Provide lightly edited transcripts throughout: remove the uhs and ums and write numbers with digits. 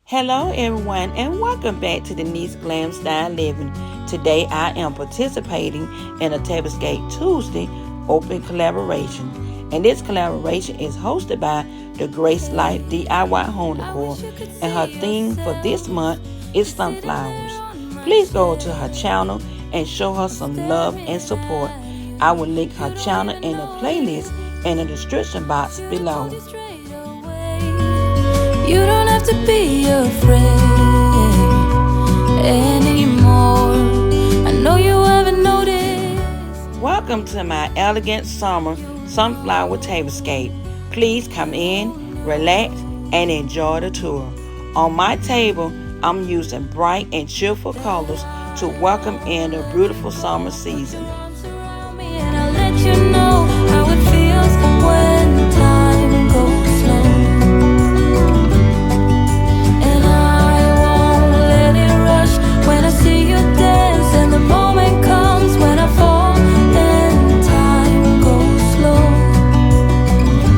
Hello everyone and welcome back to Denise Glam Style Living. Today I am participating in a Tablescape Tuesday open collaboration. And this collaboration is hosted by the Grace Life DIY Home Decor. And her theme for this month is sunflowers. Please go to her channel and show her some love and support. I will link her channel in the playlist in the description box below. You don't have to be afraid anymore. I know you haven't noticed. Welcome to my elegant summer sunflower tablescape. Please come in, relax, and enjoy the tour. On my table, I'm using bright and cheerful colors to welcome in the beautiful summer season. And I'll let you know how it feels when time goes slow. And I won't let it rush when I see you dance. And the moment comes when I fall and time goes slow.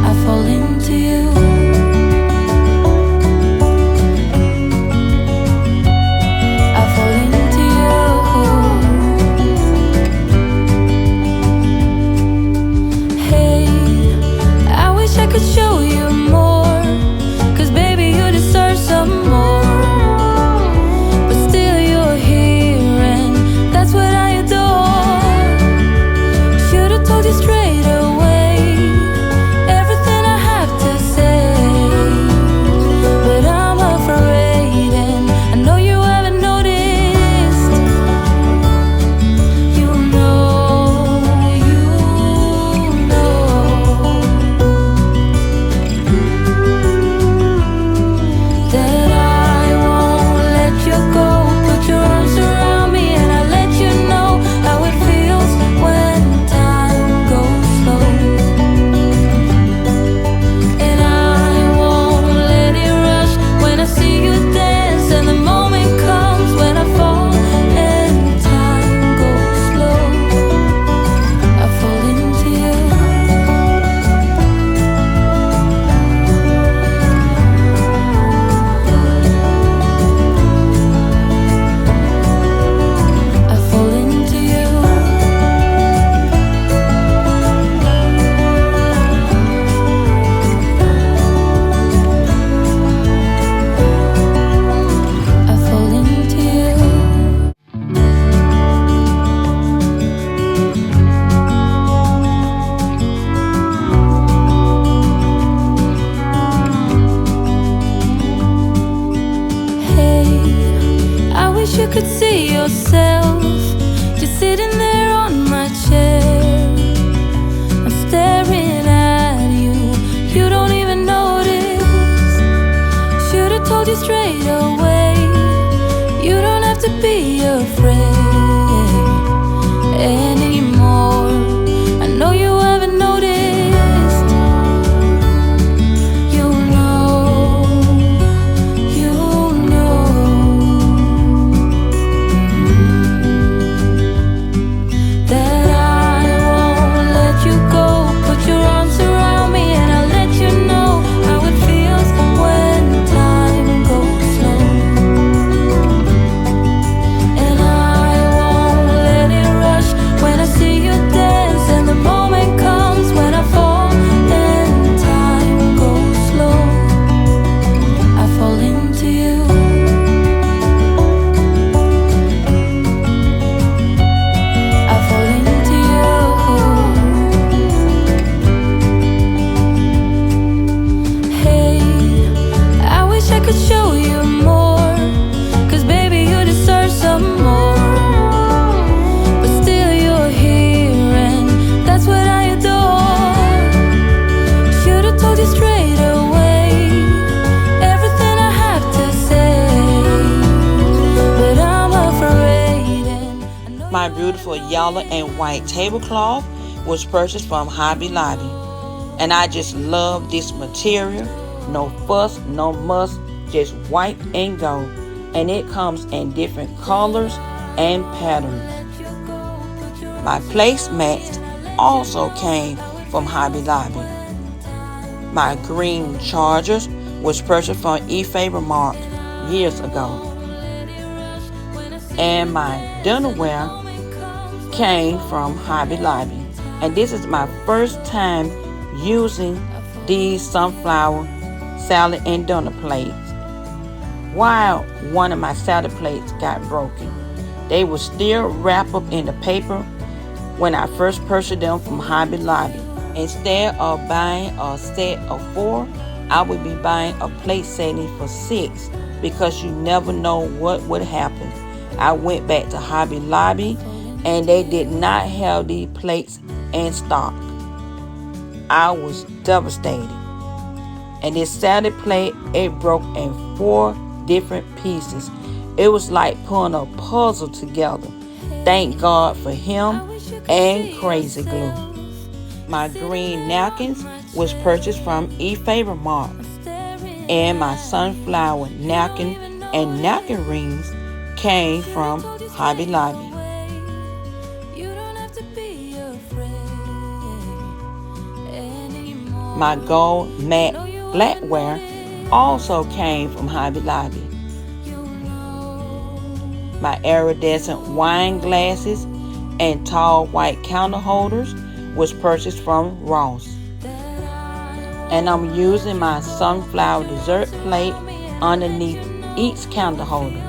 I fall into you. I fall into you. Hey, I wish I could show you more, 'cause baby you deserve some more. But still you're here and that's what I adore. Should've told you straight away everything I have to say, but I'm afraid and I know you haven't noticed. You know that I won't let you go. Put your arms around me and I'll let you know how it feels when time goes slow. And I won't let it rush when I see you dance. And the moment comes when I fall and time goes slow. I fall into you. I fall into you. I fall into you. Hey, I wish you could see yourself just sitting there on my chair. I'm staring at you, you don't even notice. Should've told you straight away, you don't have to be afraid anymore. I know you haven't noticed. You know that I won't let you go. Put your arms around me and I'll let you know how it feels when time goes slow. And I won't let it rush when I see you dance. And the moment comes when I fall and time goes slow. I fall into you. I fall into you. Hey, I wish I could show you more, 'cause baby you deserve some more. But still you're here and that's what I adore. Should've told you straight away everything I have to say, but I'm afraid and I know My beautiful yellow and white tablecloth was purchased from Hobby Lobby. And I just love this material. No fuss, no muss, just white and gold. And it comes in different colors and patterns. My placemats also came from Hobby Lobby. My green chargers was purchased from eFavorite Mark. years ago. And my dinnerware came from Hobby Lobby. And this is my first time using these sunflower salad and dinner plates. While one of my salad plates got broken, they were still wrapped up in the paper when I first purchased them from Hobby Lobby. Instead of buying a set of 4, I would be buying a plate setting for 6 because you never know what would happen. I went back to Hobby Lobby and they did not have these plates in stock. I was devastated. And this salad plate, it broke in 4 different pieces. It was like putting a puzzle together. Thank God for him and Crazy Glue. My green napkins was purchased from eFavorMart. And my sunflower napkin and napkin rings came from Hobby Lobby. My gold matte flatware also came from Hobby Lobby. My iridescent wine glasses and tall white counter holders was purchased from Ross. And I'm using my sunflower dessert plate underneath each counter holder.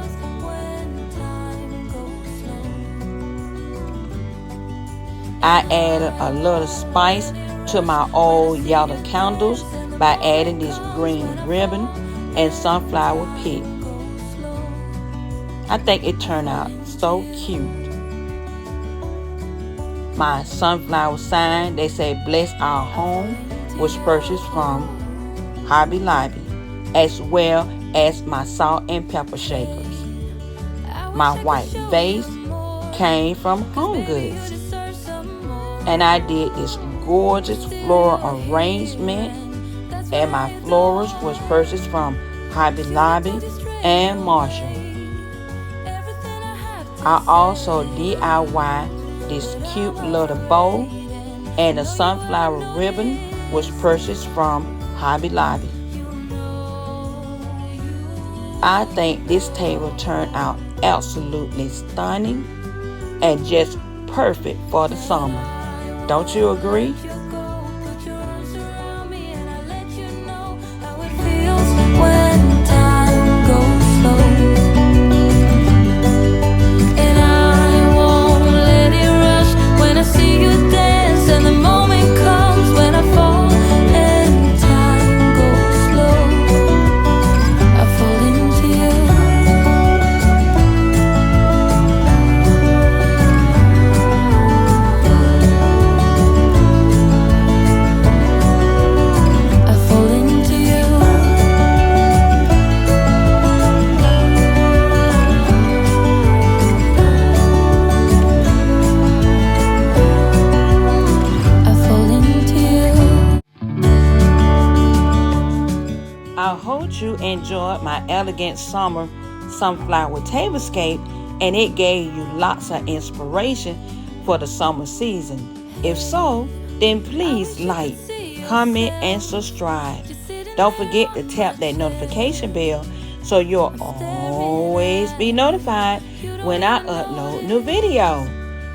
I added a little spice to my old yellow candles by adding this green ribbon and sunflower pit. I think it turned out so cute. My sunflower sign, they say bless our home, was purchased from Hobby Lobby, as well as my salt and pepper shakers. My white vase came from Home Goods. And I did this gorgeous floral arrangement, and my florals was purchased from Hobby Lobby and Marshall. I also DIY this cute little bow, and the sunflower ribbon was purchased from Hobby Lobby. I think this table turned out absolutely stunning and just perfect for the summer. Don't you agree? I hope you enjoyed my elegant summer sunflower tablescape, and it gave you lots of inspiration for the summer season. If so, then please like, comment, and subscribe. Don't forget to tap that notification bell so you'll always be notified when I upload new video.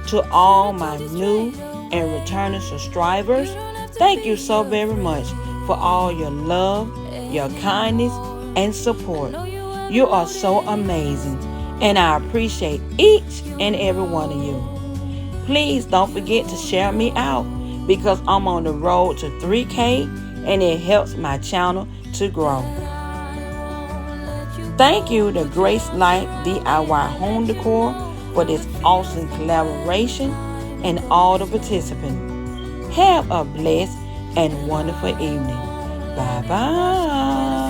To all my new and returning subscribers, thank you so very much for all your love, your kindness, and support. You are so amazing, and I appreciate each and every one of you. Please don't forget to share me out because I'm on the road to 3K, and it helps my channel to grow. Thank you to Grace Life DIY Home Decor for this awesome collaboration and all the participants. Have a blessed and wonderful evening. Bye-bye.